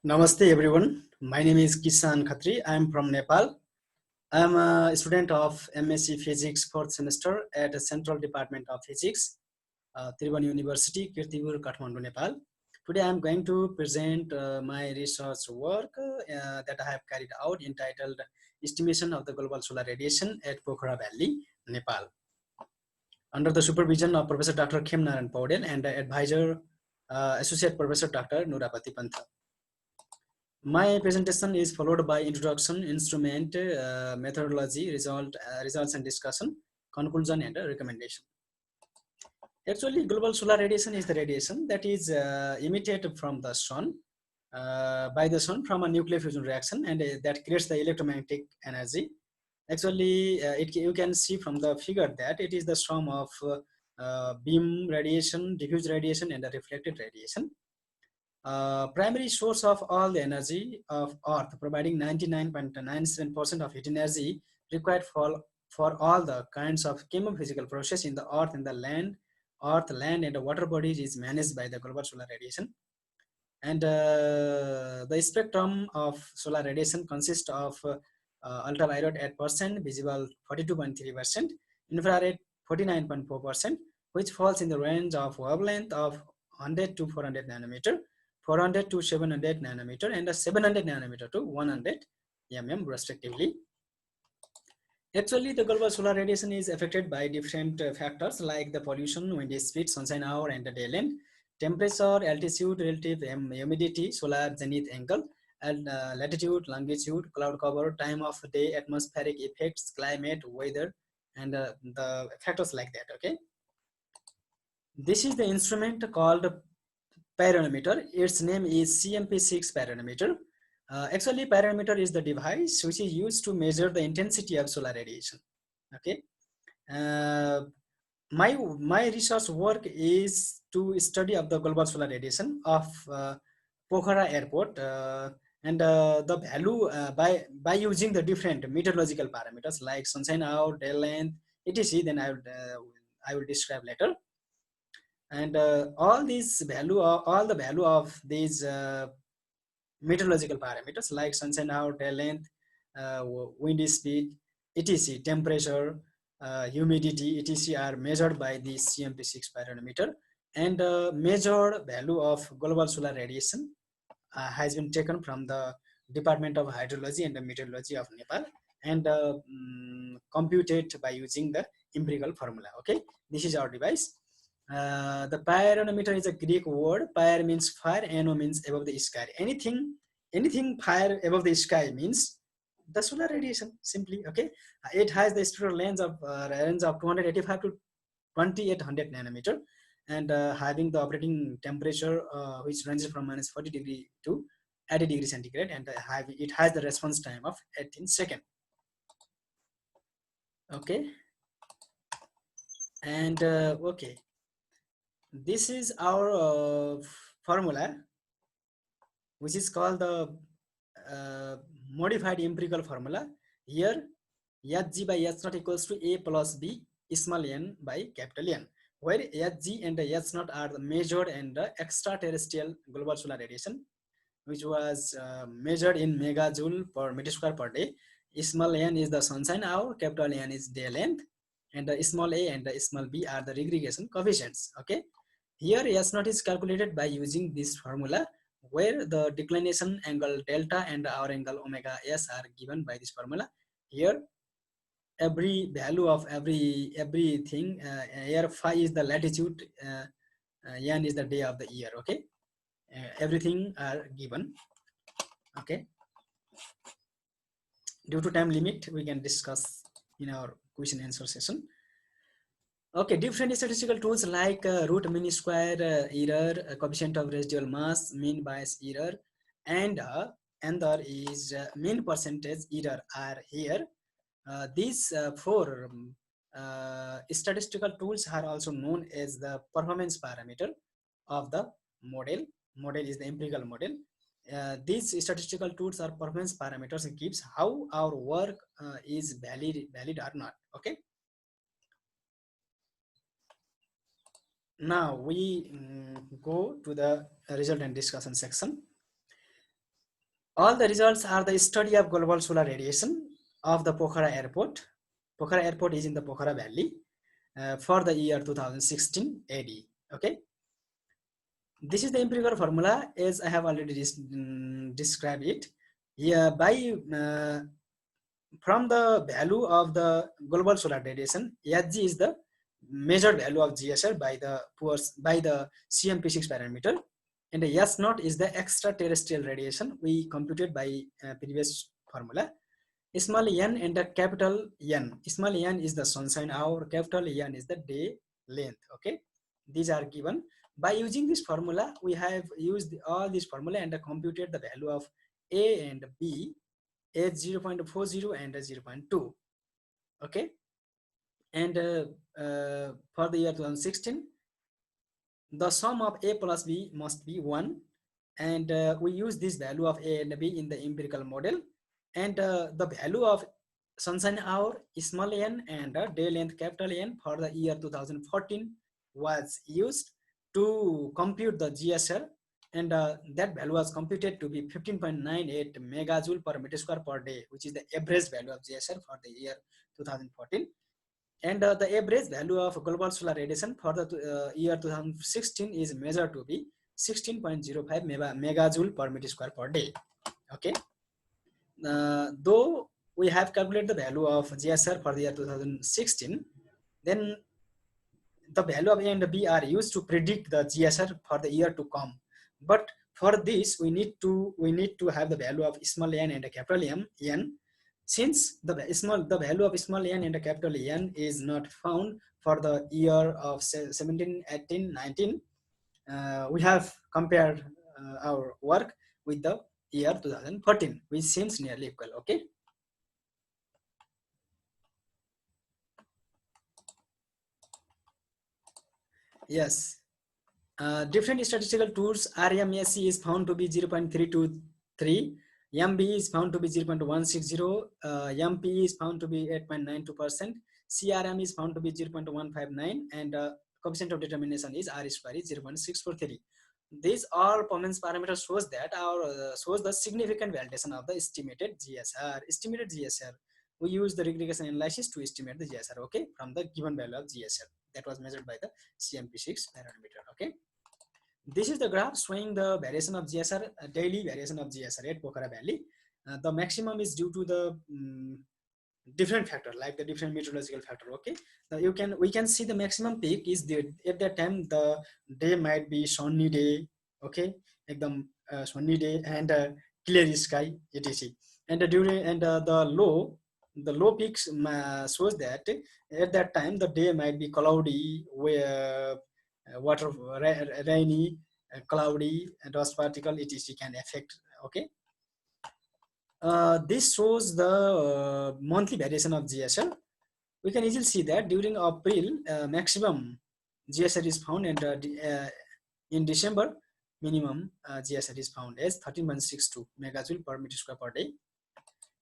Namaste everyone. My name is Kisan Khatri. I am from Nepal. I am a student of MSc Physics 4th semester at the Central Department of Physics, Tribhuvan University, Kirtipur, Kathmandu, Nepal. Today I am going to present my research work that I have carried out entitled Estimation of the Global Solar Radiation at Pokhara Valley, Nepal. Under the supervision of Professor Dr. Khem Naran Paudel and the advisor Associate Professor Dr. Nurapati Pantha. My presentation is followed by introduction, instrument, methodology, results and discussion, conclusion and recommendation. Actually, global solar radiation is the radiation that is emitted from the sun, by the sun from a nuclear fusion reaction, and that creates the electromagnetic energy. Actually, you can see from the figure that it is the sum of beam radiation, diffuse radiation, and the reflected radiation. Primary source of all the energy of Earth, providing 99.97% of heat energy required for all the kinds of chemophysical process in the Earth and the land, land, and the water bodies is managed by the global solar radiation. And the spectrum of solar radiation consists of ultraviolet 8%, visible 42.3%, infrared 49.4%, which falls in the range of wavelength of 100 to 400 nanometer, 400 to 700 nanometer, and 700 nanometer to 100 mm respectively. Actually, the global solar radiation is affected by different factors like the pollution, wind speed, sunshine hour, and the day length, temperature, altitude, relative humidity, solar zenith angle, and latitude, longitude, cloud cover, time of day, atmospheric effects, climate, weather, and the factors like that. Okay. This is the instrument called pyranometer. Its name is CMP6 pyranometer. Actually, pyranometer is the device which is used to measure the intensity of solar radiation. Okay. Uh, my research work is to study of the global solar radiation of Pokhara Airport, and the value by using the different meteorological parameters like sunshine hour, day length, etc. Then I will describe later. And all the value of these meteorological parameters like sunshine hour, day length, wind speed, etc., temperature, humidity, etc., are measured by the CMP6 pyranometer, and measured value of global solar radiation has been taken from the Department of Hydrology and Meteorology of Nepal, and computed by using the empirical formula. Okay, this is our device. The pyranometer is a Greek word. Pyr means fire, ano means above the sky. Anything fire above the sky means the solar radiation. Simply, okay. It has the spectral range of 285 to 2800 nanometer, and having the operating temperature which ranges from minus 40 degree to 80 degree centigrade, and it has the response time of 18 seconds. Okay, and okay, this is our formula, which is called the modified empirical formula. Here, Hg by H naught equals to A plus B small n by capital N, where Hg and H naught are measured in the extraterrestrial global solar radiation, which was measured in megajoule per meter square per day. Small n is the sunshine hour, capital N is day length, and the small a and the small b are the regression coefficients. Okay, here S naught is calculated by using this formula, where the declination angle delta and our angle omega s are given by this formula. Here, every value of everything, here phi is the latitude, n is the day of the year. Okay, everything are given. Okay, due to time limit, we can discuss in our question answer session. Okay, different statistical tools like root mean square error, coefficient of residual mass, mean bias error, and there is mean percentage error are here. These four statistical tools are also known as the performance parameter of the model. Model is the empirical model. These statistical tools are performance parameters and gives how our work is valid or not. Okay. Now we go to the result and discussion section. All the results are the study of global solar radiation of the Pokhara Airport. Pokhara Airport is in the Pokhara Valley for the year 2016 AD. Okay. This is the empirical formula as I have already described it. Here by from the value of the global solar radiation, Hg is the measured value of GSR by the CMP6 parameter, and S naught is the extraterrestrial radiation we computed by previous formula. Small n and the capital N. Small n is the sunshine hour, capital N is the day length. Okay, these are given. By using this formula, we have used all this formula and computed the value of A and B as 0.40 and 0.2. Okay, and for the year 2016, the sum of A plus B must be 1, and we use this value of A and B in the empirical model, and the value of sunshine hour small n and day length capital N for the year 2014 was used to compute the GSR, and that value was computed to be 15.98 megajoule per meter square per day, which is the average value of GSR for the year 2014. And the average value of global solar radiation for the year 2016 is measured to be 16.05 megajoule per meter square per day. Okay. Though we have calculated the value of GSR for the year 2016, then the value of A and B are used to predict the GSR for the year to come. But for this, we need to have the value of small n and capital N. Since the value of small n and capital N is not found for the year of 17, 18, 19, we have compared our work with the year 2014, which seems nearly equal. Okay. Yes. Different statistical tools, RMSE is found to be 0.323, MB is found to be 0.160, MP is found to be 8.92%, CRM is found to be 0.159, and coefficient of determination is R square is 0.643. These all performance parameters shows that shows the significant validation of the estimated GSR. Estimated GSR, we use the regression analysis to estimate the GSR. Okay, from the given value of GSR that was measured by the CMP6 parameter. Okay, this is the graph showing the variation of GSR, daily variation of GSR at Pokhara Valley. The maximum is due to the different factor, like the different meteorological factor. Okay, we can see the maximum peak is there at that time. The day might be sunny day. Okay, ekdam sunny day and clear sky, etc. And the low peaks shows that at that time the day might be cloudy, where rainy, cloudy, dust particle, etc. can affect. Okay. This shows the monthly variation of GSR. We can easily see that during April, maximum GSR is found, and in December, minimum GSR is found as 13.62 megajoule per meter square per day.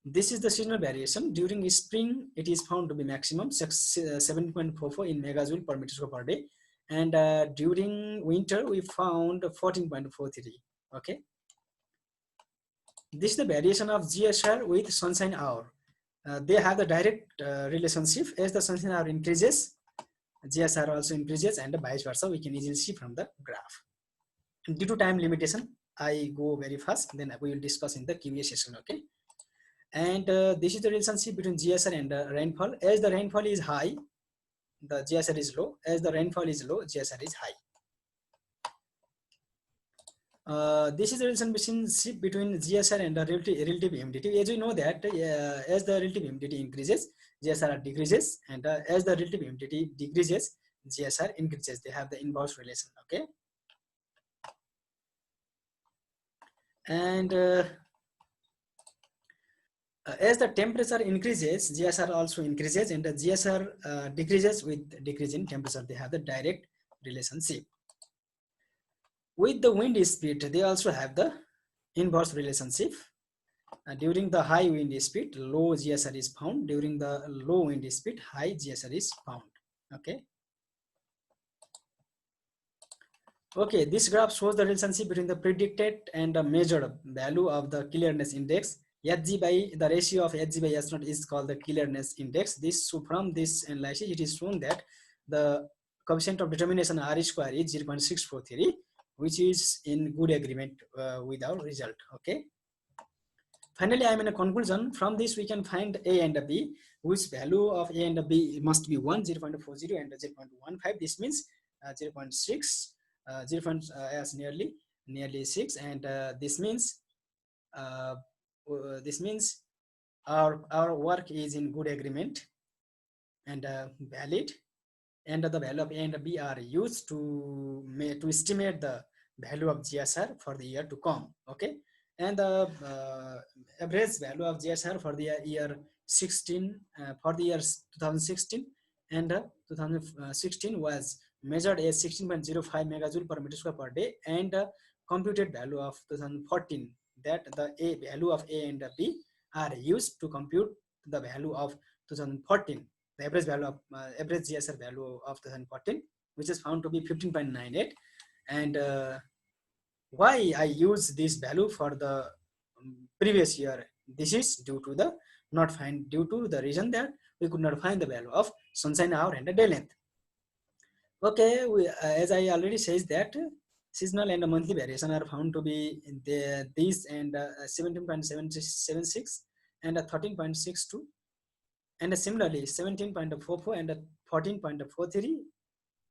This is the seasonal variation. During spring, it is found to be maximum 7.44 in megajoule per meter square per day, and during winter, we found 14.43. Okay. This is the variation of GSR with sunshine hour. They have the direct relationship. As the sunshine hour increases, GSR also increases, and vice versa. We can easily see from the graph. And due to time limitation, I go very fast. Then we will discuss in the Q&A session. Okay. And this is the relationship between GSR and rainfall. As the rainfall is high, the GSR is low. As the rainfall is low, GSR is high. This is the relationship between GSR and the relative humidity. As we know that as the relative humidity increases, GSR decreases, and as the relative humidity decreases, GSR increases. They have the inverse relation. Okay. And as the temperature increases, GSR also increases, and the GSR decreases with decrease in temperature. They have the direct relationship. With the wind speed, they also have the inverse relationship. During the high wind speed, low GSR is found. During the low wind speed, high GSR is found. Okay. Okay, this graph shows the relationship between the predicted and the measured value of the clearness index. Hg by the ratio of Hg by S naught is called the clearness index. So from this analysis, it is shown that the coefficient of determination R square is 0.643, which is in good agreement with our result. Okay. Finally, I am in a conclusion. From this, we can find A and B, which value of A and B must be 1, 0.40 and 0.15. This means 0.6, as nearly 6, and uh, this means our work is in good agreement and valid, and the value of A and B are used to estimate the value of GSR for the year to come. Okay, and the average value of GSR for the year 16 for the years 2016 and 2016 was measured as 16.05 megajoule per meter square per day, and computed value of 2014, that the A value of A and B are used to compute the value of 2014, the average value of average GSR value of 2014, which is found to be 15.98. And why I use this value for the previous year? This is due to the reason that we could not find the value of sunshine hour and the day length. Okay, as I already says that seasonal and monthly variation are found to be in these, and 17.76 and 13.62, and similarly 17.44 and 14.43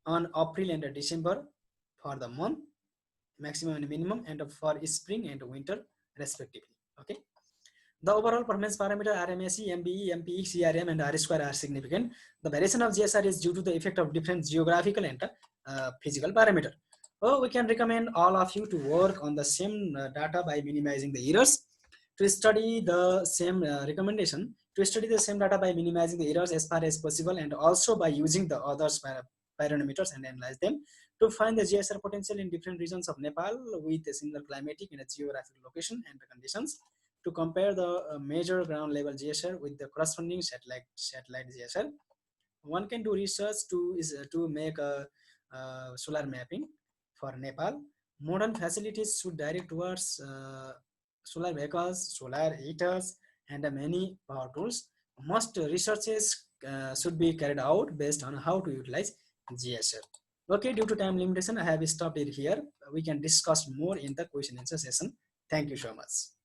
on April and December for the month, maximum and minimum, and for spring and winter respectively. Okay. The overall performance parameter RMSE, MBE, MPE, CRM, and R square are significant. The variation of GSR is due to the effect of different geographical and physical parameter. Oh, we can recommend all of you to work on the same data by minimizing the errors. To study the same recommendation, to study the same data by minimizing the errors as far as possible, and also by using the others parameters and analyze them to find the GSR potential in different regions of Nepal with a similar climatic and geographic location and conditions, to compare the major ground level GSR with the corresponding satellite GSR. One can do research to make a solar mapping for Nepal. Modern facilities should direct towards solar vehicles, solar heaters, and many power tools. Most researches should be carried out based on how to utilize GSR. Okay, due to time limitation, I have stopped it here. We can discuss more in the question answer session. Thank you so much.